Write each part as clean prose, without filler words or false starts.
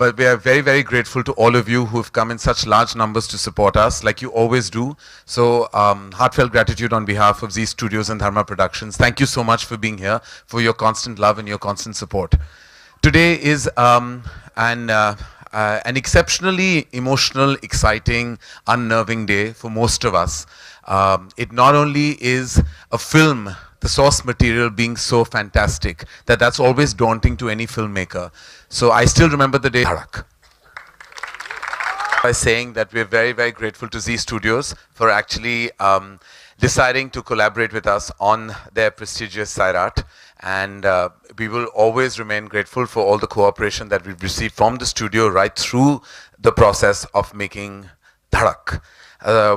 but we are very, very grateful to all of you who have come in such large numbers to support us, like you always do. So, heartfelt gratitude on behalf of Z Studios and Dharma Productions. Thank you so much for being here, for your constant love and your constant support. Today is an exceptionally emotional, exciting, unnerving day for most of us. It not only is a film, the source material being so fantastic, that's always daunting to any filmmaker. So I still remember the day Dhadak. By saying that we're very, very grateful to Z Studios for actually deciding to collaborate with us on their prestigious Sairat. And we will always remain grateful for all the cooperation that we've received from the studio right through the process of making Dhadak.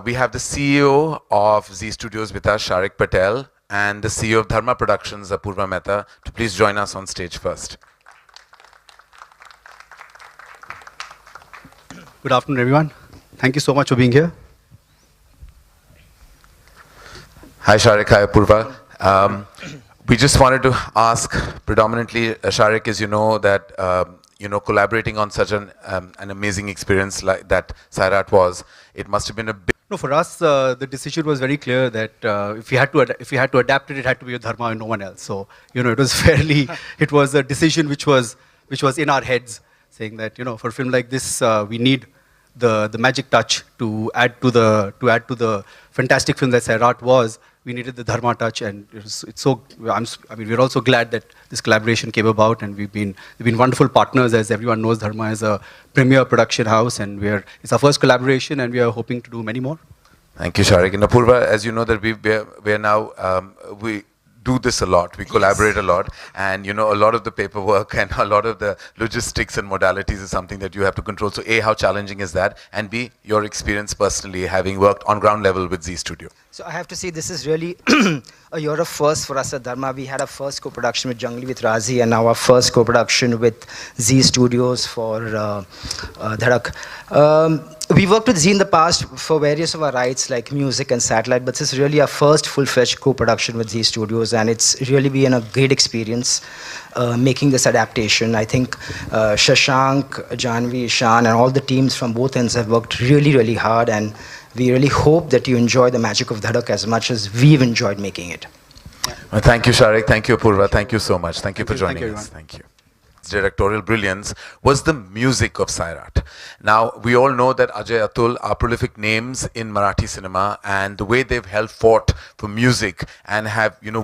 We have the CEO of Z Studios with us, Sharik Patel, and the CEO of Dharma Productions, Apurva Mehta, to please join us on stage first. Good afternoon, everyone. Thank you so much for being here. Hi, Sharik. Hi, Apurva. We just wanted to ask, predominantly, Sharik, as you know, that collaborating on such an amazing experience like that Sairat was, it must have been a big. No, for us, the decision was very clear that if we had to adapt it, it had to be a Dharma and no one else. So it was fairly, it was a decision which was in our heads, saying that for a film like this, we need the magic touch to add to the fantastic film that Sairat was. We needed the Dharma touch, and we're also glad that this collaboration came about, and we've been wonderful partners. As everyone knows, Dharma is a premier production house, and it's our first collaboration, and we are hoping to do many more. Thank you, Sharik. And Apurva, as you know, that we are now we do this a lot. We collaborate a lot, and a lot of the paperwork and a lot of the logistics and modalities is something that you have to control. So, A, how challenging is that? And B, your experience personally, having worked on ground level with Z Studio. So I have to say this is really a year of first for us at Dharma. We had our first co-production with Janhvi with Razi, and now our first co-production with Z Studios for Dhadak. We worked with Z in the past for various of our rights like music and satellite, but this is really our first full-fledged co-production with Z Studios, and it's really been a great experience making this adaptation. I think Shashank, Janhvi, Ishan, and all the teams from both ends have worked really, really hard, and we really hope that you enjoy the magic of Dhadak as much as we've enjoyed making it. Well, thank you, Sharik. Thank you, Apurva. Thank you so much. Thank you for joining us. Thank you. Directorial brilliance was the music of Sairat. Now, we all know that Ajay, Atul are prolific names in Marathi cinema, and the way they've held fort for music, and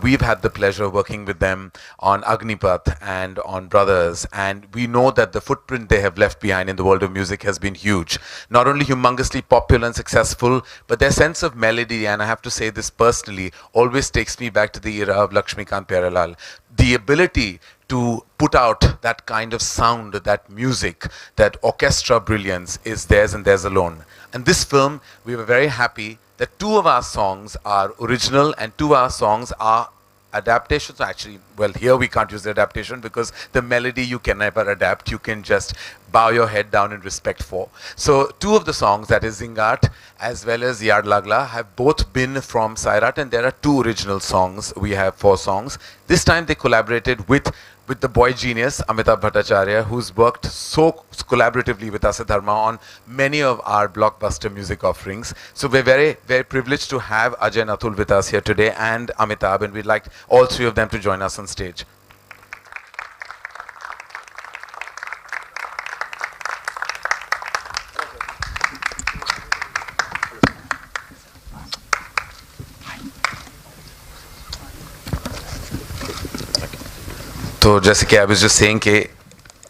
we've had the pleasure of working with them on Agnipath and on Brothers, and we know that the footprint they have left behind in the world of music has been huge. Not only humongously popular and successful, but their sense of melody, and I have to say this personally, always takes me back to the era of Lakshmikant Pyarelal. The ability to put out that kind of sound, that music, that orchestra brilliance is theirs and theirs alone. And this film, we were very happy that 2 of our songs are original and 2 of our songs are adaptations. Actually, well, here we can't use the adaptation because the melody you can never adapt. You can just bow your head down in respect for. So 2 of the songs, that is Zingat as well as Yad Lagla, have both been from Sairat, and there are 2 original songs. We have 4 songs. This time they collaborated with the boy genius Amitabh Bhattacharya, who's worked so collaboratively with us at Dharma on many of our blockbuster music offerings. So we're very, very privileged to have Ajay and Atul with us here today, and Amitabh, and we'd like all 3 of them to join us on stage. तो जैसे कि I was just saying कि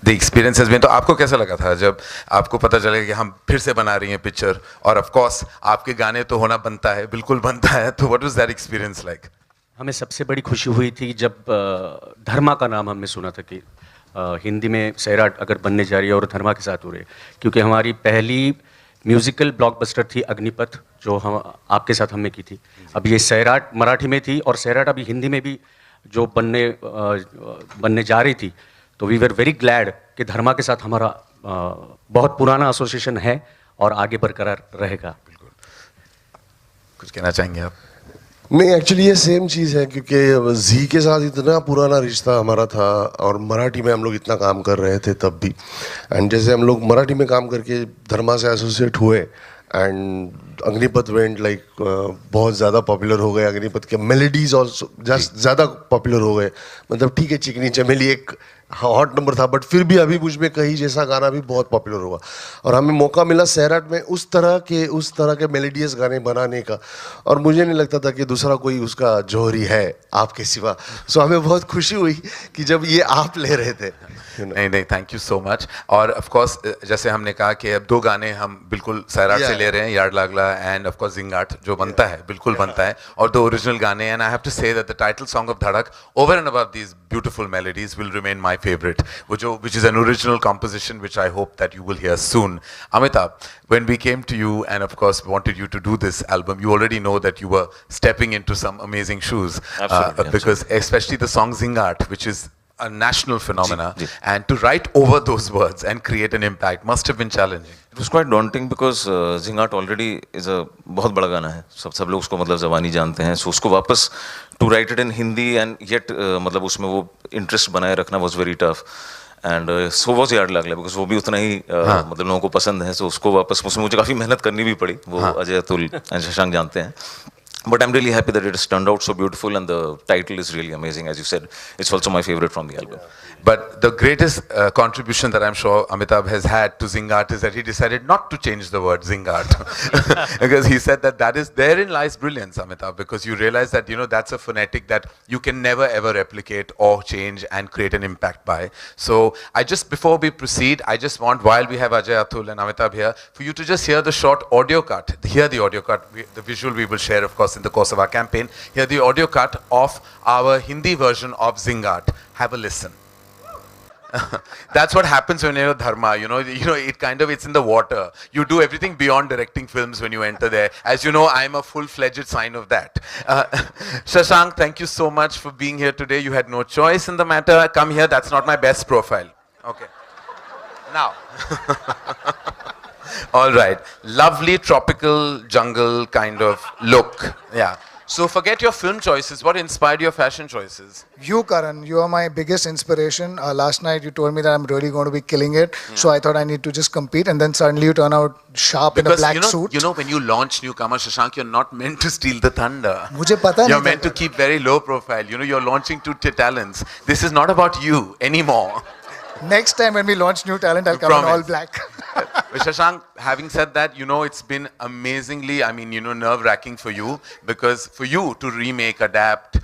the experience has been, तो आपको कैसा लगा था जब आपको पता चला कि हम फिर से बना रही हैं पिक्चर, और of course आपके गाने तो होना बनता है, बिल्कुल बनता है, तो what was that experience like? हमें सबसे बड़ी खुशी हुई थी जब धर्मा का नाम हमने सुना था कि हिंदी में सैराट अगर बनने जा रही है और धर्मा के साथ हो रही है, क्योंकि हमारी पहली म्यूजिकल ब्लॉकबस्टर थी अग्निपथ, जो हम आपके साथ हमने की थी. अब ये सैराट मराठी में थी और सैराट अभी हिंदी में भी जो बनने जा रही थी, तो वी वर वेरी ग्लैड कि धर्मा के साथ हमारा बहुत पुराना एसोसिएशन है और आगे बरकरार रहेगा. बिल्कुल. कुछ कहना चाहेंगे आप? नहीं एक्चुअली ये सेम चीज़ है क्योंकि जी के साथ इतना पुराना रिश्ता हमारा था और मराठी में हम लोग इतना काम कर रहे थे तब भी एंड जैसे हम लोग मराठी में काम करके धर्मा से एसोसिएट हुए एंड अग्निपथ वेंट लाइक बहुत ज़्यादा पॉपुलर हो गए अग्निपथ के मेलोडीज ऑल्सो ज़्यादा पॉपुलर हो गए मतलब ठीक है चिकनी चमेली एक हॉट नंबर था बट फिर भी अभी मुझ में कहीं जैसा गाना भी बहुत पॉपुलर हुआ और हमें मौका मिला सैराट में उस तरह के मेलोडियस गाने बनाने का और मुझे नहीं लगता था कि दूसरा कोई उसका जौहरी है आपके सिवा सो हमें बहुत खुशी हुई कि जब ये आप ले रहे थे नहीं नहीं थैंक यू सो मच और ऑफ कोर्स जैसे हमने कहा कि अब 2 गाने हम बिल्कुल सैराट से ले रहे हैं यार्ड लागला एंड ऑफ कोर्स जिंगाट जो बनता है बिल्कुल बनता है और 2 ओरिजिनल गाने and I have to say that the title song of Dhadak over and above these beautiful melodies will remain my favorite, which is an original composition, which I hope that you will hear soon. Amitabh, when we came to you and of course wanted you to do this album, you already know that you were stepping into some amazing shoes. Absolutely, because especially the song Zingat, which is a national phenomena, and to write over those words and create an impact must have been challenging. It was quite daunting because Zingat already is a बहुत बड़ा गाना है सब लोग उसको मतलब ज़बानी जानते हैं so उसको वापस to write it in Hindi and yet मतलब उसमें वो interest बनाए रखना was very tough and so was yard लागला because वो भी उतना ही मतलब लोगों को पसंद है so उसको वापस उसमें मुझे काफ़ी मेहनत करनी भी पड़ी वो अजय अतुल and शशांक जानते हैं but I'm really happy that it has turned out so beautiful and the title is really amazing as you said it's also my favorite from the album. But the greatest contribution that I'm sure Amitabh has had to Zingat is that he decided not to change the word Zingat because he said that is therein lies brilliance, Amitabh, because you realize that that's a phonetic that you can never ever replicate or change and create an impact by. So before we proceed, I just want while we have Ajay Atul and Amitabh here for you to just hear the short audio cut. Hear the audio cut. The visual we will share, of course, in the course of our campaign. Hear the audio cut of our Hindi version of Zingat. Have a listen. That's what happens when you're dharma, it kind of, it's in the water. You do everything beyond directing films when you enter there. As you know, I'm a full-fledged sign of that. Shashank, thank you so much for being here today. You had no choice in the matter. Come here, that's not my best profile. Okay. Now. All right. Lovely tropical jungle kind of look. Yeah. So forget your film choices. What inspired your fashion choices? You, Karan, you are my biggest inspiration. Last night you told me that I'm really going to be killing it. So I thought I need to just compete. And then suddenly you turn out sharp in a black suit. When you launch newcomer Shashank, you're not meant to steal the thunder. मुझे पता You're नहीं meant to keep very low profile. You're launching two talents. This is not about you anymore. Next time when we launch new talent, I'll come in all black. But Shashank, having said that, it's been amazingly, nerve-wracking for you because for you to remake, adapt,